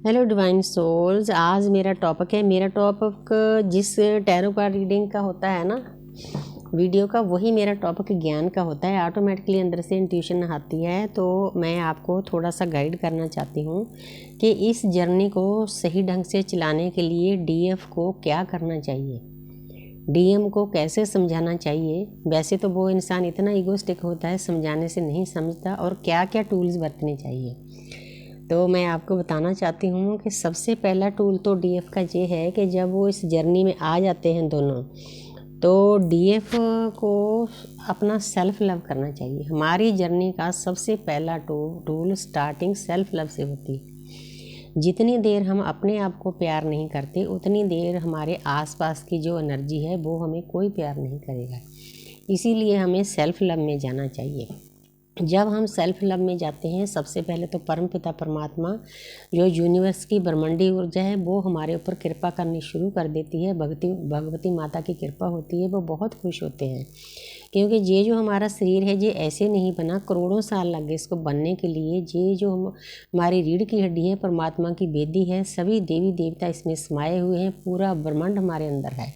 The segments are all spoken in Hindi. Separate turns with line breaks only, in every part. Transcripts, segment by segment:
Hello divine souls. आज मेरा टॉपिक जिस टैरो कार्ड रीडिंग का होता है ना वीडियो का, वही मेरा टॉपिक ज्ञान का होता है। ऑटोमेटिकली अंदर से इंट्यूशन आती है, तो मैं आपको थोड़ा सा गाइड करना चाहती हूँ कि इस जर्नी को सही ढंग से चलाने के लिए डीएफ को क्या करना चाहिए, डीएम को कैसे समझाना चाहिए। वैसे तो वो इंसान इतना ईगोस्टिक होता है, समझाने से नहीं समझता, और क्या क्या टूल्स बरतने चाहिए। तो मैं आपको बताना चाहती हूँ कि सबसे पहला टूल तो डीएफ का ये है कि जब वो इस जर्नी में आ जाते हैं दोनों, तो डीएफ को अपना सेल्फ लव करना चाहिए। हमारी जर्नी का सबसे पहला टूल स्टार्टिंग सेल्फ लव से होती है। जितनी देर हम अपने आप को प्यार नहीं करते, उतनी देर हमारे आसपास की जो एनर्जी है वो हमें कोई प्यार नहीं करेगा। इसीलिए हमें सेल्फ लव में जाना चाहिए। जब हम सेल्फ लव में जाते हैं, सबसे पहले तो परमपिता परमात्मा जो यूनिवर्स की ब्रह्मांडी ऊर्जा है वो हमारे ऊपर कृपा करनी शुरू कर देती है। भगवती माता की कृपा होती है, वो बहुत खुश होते हैं, क्योंकि ये जो हमारा शरीर है ये ऐसे नहीं बना, करोड़ों साल लग गए इसको बनने के लिए। ये जो हमारी रीढ़ की हड्डी है परमात्मा की बेदी है, सभी देवी देवता इसमें समाये हुए हैं, पूरा ब्रह्मांड हमारे अंदर है।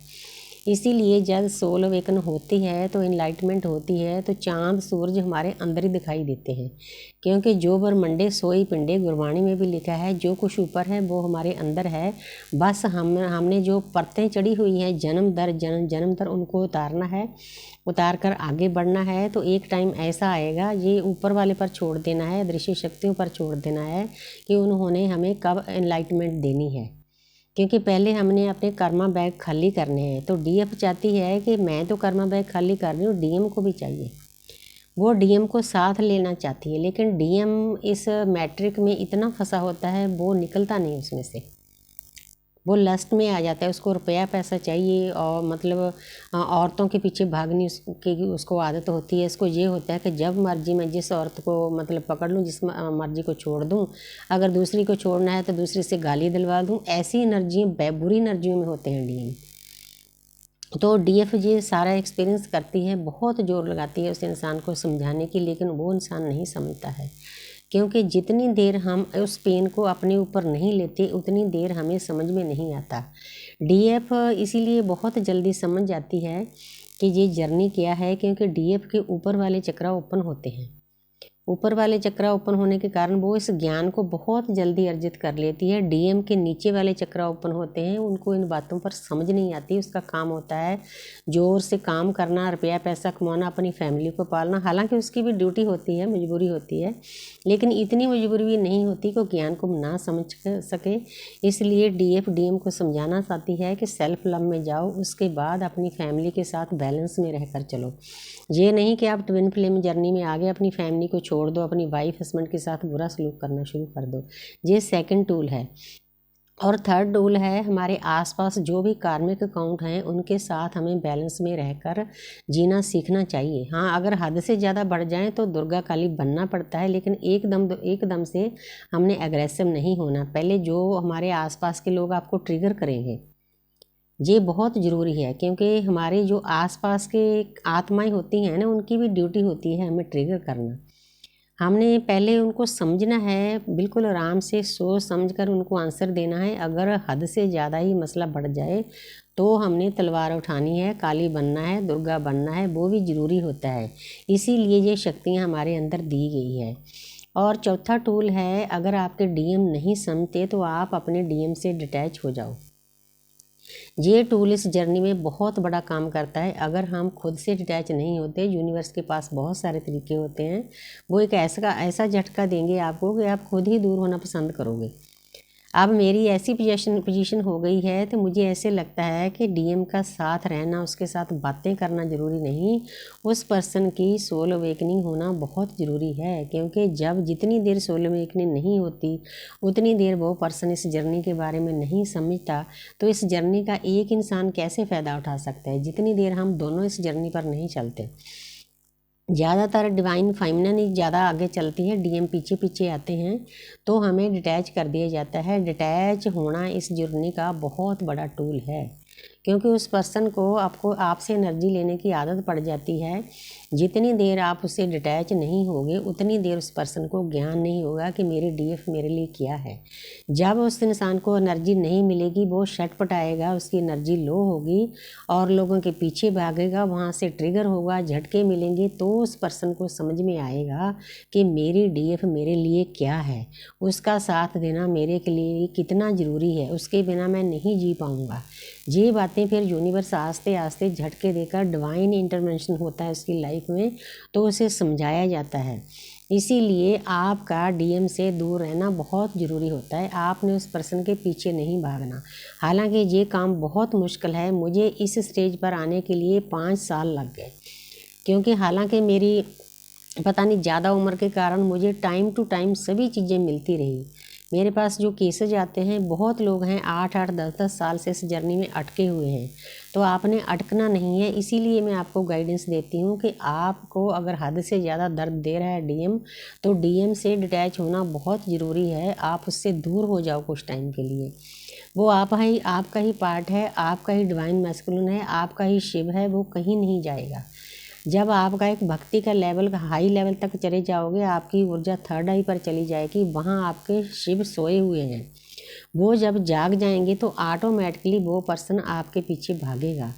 इसीलिए जब सोल अवेकन होती है तो इनलाइटमेंट होती है, तो चांद सूरज हमारे अंदर ही दिखाई देते हैं, क्योंकि जो ब्रह्मंडे सोई पिंडे, गुरबाणी में भी लिखा है, जो कुछ ऊपर है वो हमारे अंदर है। बस हमने जो परतें चढ़ी हुई हैं जन्म दर उनको उतारना है, उतार कर आगे बढ़ना है। तो एक टाइम ऐसा आएगा, ये ऊपर वाले पर छोड़ देना है, दृश्य शक्तियों पर छोड़ देना है कि उन्होंने हमें कब एनलाइटमेंट देनी है, क्योंकि पहले हमने अपने कर्मा बैग खाली करने हैं। तो डीएफ चाहती है कि मैं तो कर्मा बैग खाली कर रही हूँ, डीएम को भी चाहिए, वो डीएम को साथ लेना चाहती है। लेकिन डीएम इस मैट्रिक में इतना फंसा होता है, वो निकलता नहीं उसमें से, वो लस्ट में आ जाता है। उसको रुपया पैसा चाहिए, और मतलब औरतों के पीछे भागनी उसको आदत होती है। इसको ये होता है कि जब मर्जी मैं जिस औरत को मतलब पकड़ लूँ, जिस मर्जी को छोड़ दूँ, अगर दूसरी को छोड़ना है तो दूसरी से गाली दिलवा दूँ। ऐसी एनर्जियाँ बुरी एनर्जियों में होते हैं डीएम। तो डीएफ ये सारा एक्सपीरियंस करती है, बहुत जोर लगाती है उस इंसान को समझाने की, लेकिन वो इंसान नहीं समझता है। क्योंकि जितनी देर हम उस पेन को अपने ऊपर नहीं लेते, उतनी देर हमें समझ में नहीं आता। डीएफ इसीलिए बहुत जल्दी समझ जाती है कि ये जर्नी क्या है, क्योंकि डीएफ के ऊपर वाले चक्र ओपन होते हैं। ऊपर वाले चक्र ओपन होने के कारण वो इस ज्ञान को बहुत जल्दी अर्जित कर लेती है। डीएम के नीचे वाले चक्र ओपन होते हैं, उनको इन बातों पर समझ नहीं आती। उसका काम होता है जोर से काम करना, रुपया पैसा कमाना, अपनी फैमिली को पालना। हालांकि उसकी भी ड्यूटी होती है, मजबूरी होती है, लेकिन इतनी मजबूरी भी नहीं होती कि ज्ञान को ना समझ सके। इसलिए डीएफ डीएम को समझाना चाहती है कि सेल्फ लव में जाओ, उसके बाद अपनी फैमिली के साथ बैलेंस में रहकर चलो। ये नहीं कि आप ट्विन फ्लेम जर्नी में आगे अपनी फैमिली को छोड़ दो, अपनी वाइफ हस्बैंड के साथ बुरा सलूक करना शुरू कर दो। ये सेकंड टूल है। और थर्ड टूल है, हमारे आसपास जो भी कार्मिक अकाउंट हैं उनके साथ हमें बैलेंस में रहकर जीना सीखना चाहिए। हाँ, अगर हद से ज़्यादा बढ़ जाए तो दुर्गा काली बनना पड़ता है, लेकिन एकदम से हमने एग्रेसिव नहीं होना। पहले जो हमारे आसपास के लोग आपको ट्रिगर करेंगे, ये बहुत ज़रूरी है, क्योंकि हमारे जो आसपास के आत्माएं होती हैं ना, उनकी भी ड्यूटी होती है हमें ट्रिगर करना। हमने पहले उनको समझना है, बिल्कुल आराम से सोच समझ कर उनको आंसर देना है। अगर हद से ज़्यादा ही मसला बढ़ जाए तो हमने तलवार उठानी है, काली बनना है, दुर्गा बनना है, वो भी ज़रूरी होता है। इसीलिए ये शक्तियाँ हमारे अंदर दी गई है। और चौथा टूल है, अगर आपके डीएम नहीं समझते तो आप अपने डीएम से डिटैच हो जाओ। ये टूल इस जर्नी में बहुत बड़ा काम करता है। अगर हम खुद से डिटैच नहीं होते, यूनिवर्स के पास बहुत सारे तरीके होते हैं, वो एक ऐसा झटका देंगे आपको कि आप खुद ही दूर होना पसंद करोगे। अब मेरी ऐसी पोजीशन हो गई है, तो मुझे ऐसे लगता है कि डीएम का साथ रहना, उसके साथ बातें करना ज़रूरी नहीं, उस पर्सन की सोल अवेकनिंग होना बहुत ज़रूरी है। क्योंकि जब जितनी देर सोल अवेकनिंग नहीं होती, उतनी देर वो पर्सन इस जर्नी के बारे में नहीं समझता। तो इस जर्नी का एक इंसान कैसे फ़ायदा उठा सकता है, जितनी देर हम दोनों इस जर्नी पर नहीं चलते। ज़्यादातर डिवाइन फेमिनिन ही ज़्यादा आगे चलती है, डीएम पीछे पीछे आते हैं, तो हमें डिटैच कर दिया जाता है। डिटैच होना इस जर्नी का बहुत बड़ा टूल है, क्योंकि उस पर्सन को आपसे एनर्जी लेने की आदत पड़ जाती है। जितनी देर आप उससे डिटैच नहीं होगे उतनी देर उस पर्सन को ज्ञान नहीं होगा कि मेरे डीएफ मेरे लिए क्या है। जब उस इंसान को एनर्जी नहीं मिलेगी वो छटपटाएगा, उसकी एनर्जी लो होगी और लोगों के पीछे भागेगा, वहाँ से ट्रिगर होगा, झटके मिलेंगे, तो उस पर्सन को समझ में आएगा कि मेरी डीएफ मेरे लिए क्या है, उसका साथ देना मेरे के लिए कितना ज़रूरी है, उसके बिना मैं नहीं जी पाऊँगा। ये बातें फिर यूनिवर्स आस्ते आस्ते झटके देकर डिवाइन इंटरवेंशन होता है उसकी लाइफ में, तो उसे समझाया जाता है। इसीलिए आपका डीएम से दूर रहना बहुत ज़रूरी होता है। आपने उस पर्सन के पीछे नहीं भागना। हालांकि ये काम बहुत मुश्किल है, मुझे इस स्टेज पर आने के लिए 5 साल लग गए, क्योंकि हालांकि मेरी पता नहीं ज़्यादा उम्र के कारण मुझे टाइम टू टाइम सभी चीज़ें मिलती रही। मेरे पास जो केसेज आते हैं, बहुत लोग हैं 8-8 10-10 साल से इस जर्नी में अटके हुए हैं। तो आपने अटकना नहीं है, इसीलिए मैं आपको गाइडेंस देती हूँ कि आपको अगर हद से ज़्यादा दर्द दे रहा है डीएम, तो डीएम से डिटैच होना बहुत ज़रूरी है। आप उससे दूर हो जाओ कुछ टाइम के लिए। वो आपका ही पार्ट है, आपका ही डिवाइन मैस्कुलिन है, आपका ही शिव है, वो कहीं नहीं जाएगा। जब आपका एक भक्ति का लेवल हाई लेवल तक चले जाओगे, आपकी ऊर्जा 3rd आई पर चली जाएगी, वहाँ आपके शिव सोए हुए हैं। वो जब जाग जाएंगे तो ऑटोमेटिकली वो पर्सन आपके पीछे भागेगा।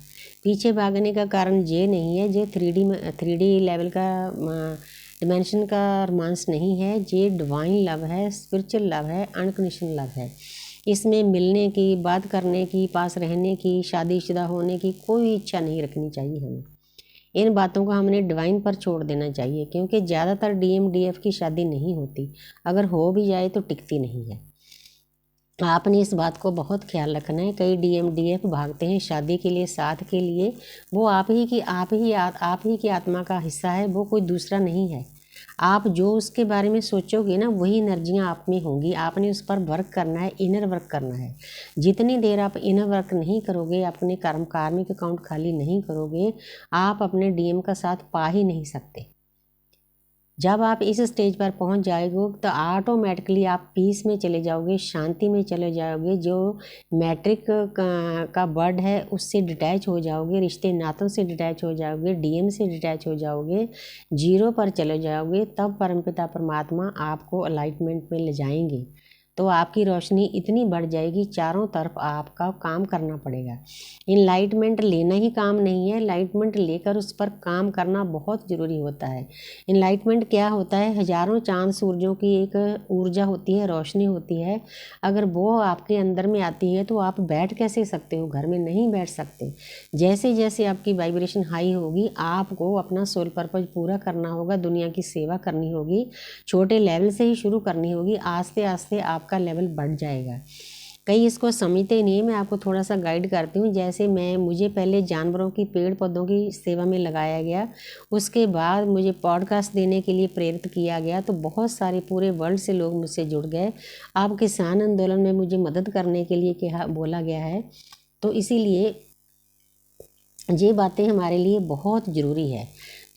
पीछे भागने का कारण ये नहीं है, ये 3D लेवल का डिमेंशन का रोमांस नहीं है, ये डिवाइन लव है, स्पिरिचुअल लव है, अनकंडीशनल लव है। इसमें मिलने की, बात करने की, पास रहने की, शादीशुदा होने की कोई इच्छा नहीं रखनी चाहिए हमें। इन बातों को हमने डिवाइन पर छोड़ देना चाहिए, क्योंकि ज़्यादातर डीएम डीएफ की शादी नहीं होती, अगर हो भी जाए तो टिकती नहीं है। आपने इस बात को बहुत ख्याल रखना है। कई डीएम डीएफ भागते हैं शादी के लिए, साथ के लिए, वो आप ही की आत्मा का हिस्सा है, वो कोई दूसरा नहीं है। आप जो उसके बारे में सोचोगे ना, वही एनर्जियाँ आप में होंगी। आपने उस पर वर्क करना है, इनर वर्क करना है। जितनी देर आप इनर वर्क नहीं करोगे, अपने कार्मिक अकाउंट खाली नहीं करोगे, आप अपने डीएम का साथ पा ही नहीं सकते। जब आप इस स्टेज पर पहुंच जाएंगे तो ऑटोमेटिकली आप पीस में चले जाओगे, शांति में चले जाओगे। जो मैट्रिक का वर्ड है उससे डिटैच हो जाओगे, रिश्ते नातों से डिटैच हो जाओगे, डीएम से डिटैच हो जाओगे, 0 पर चले जाओगे। तब परमपिता परमात्मा आपको अलाइटमेंट में ले जाएंगे, तो आपकी रोशनी इतनी बढ़ जाएगी, चारों तरफ आपका काम करना पड़ेगा। इनलाइटमेंट लेना ही काम नहीं है, इनलाइटमेंट लेकर उस पर काम करना बहुत ज़रूरी होता है। इनलाइटमेंट क्या होता है? हजारों चांद सूरजों की एक ऊर्जा होती है, रोशनी होती है। अगर वो आपके अंदर में आती है तो आप बैठ कैसे सकते हो? घर में नहीं बैठ सकते। जैसे जैसे आपकी वाइब्रेशन हाई होगी, आपको अपना सोल पर्पज पूरा करना होगा, दुनिया की सेवा करनी होगी, छोटे लेवल से ही शुरू करनी होगी, आस्ते आस्ते आपका लेवल बढ़ जाएगा। कई इसको समझते नहीं है, मैं आपको थोड़ा सा गाइड करती हूँ। जैसे मुझे पहले जानवरों की, पेड़ पौधों की सेवा में लगाया गया, उसके बाद मुझे पॉडकास्ट देने के लिए प्रेरित किया गया, तो बहुत सारे पूरे वर्ल्ड से लोग मुझसे जुड़ गए। अब किसान आंदोलन में मुझे मदद करने के लिए बोला गया है। तो इसीलिए ये बातें हमारे लिए बहुत ज़रूरी है।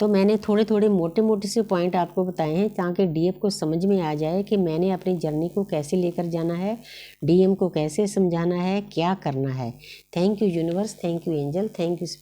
तो मैंने थोड़े थोड़े मोटे मोटे से पॉइंट आपको बताए हैं, ताकि डीएफ को समझ में आ जाए कि मैंने अपनी जर्नी को कैसे लेकर जाना है, डीएम को कैसे समझाना है, क्या करना है। Thank you universe, thank you angel, thank you spirit.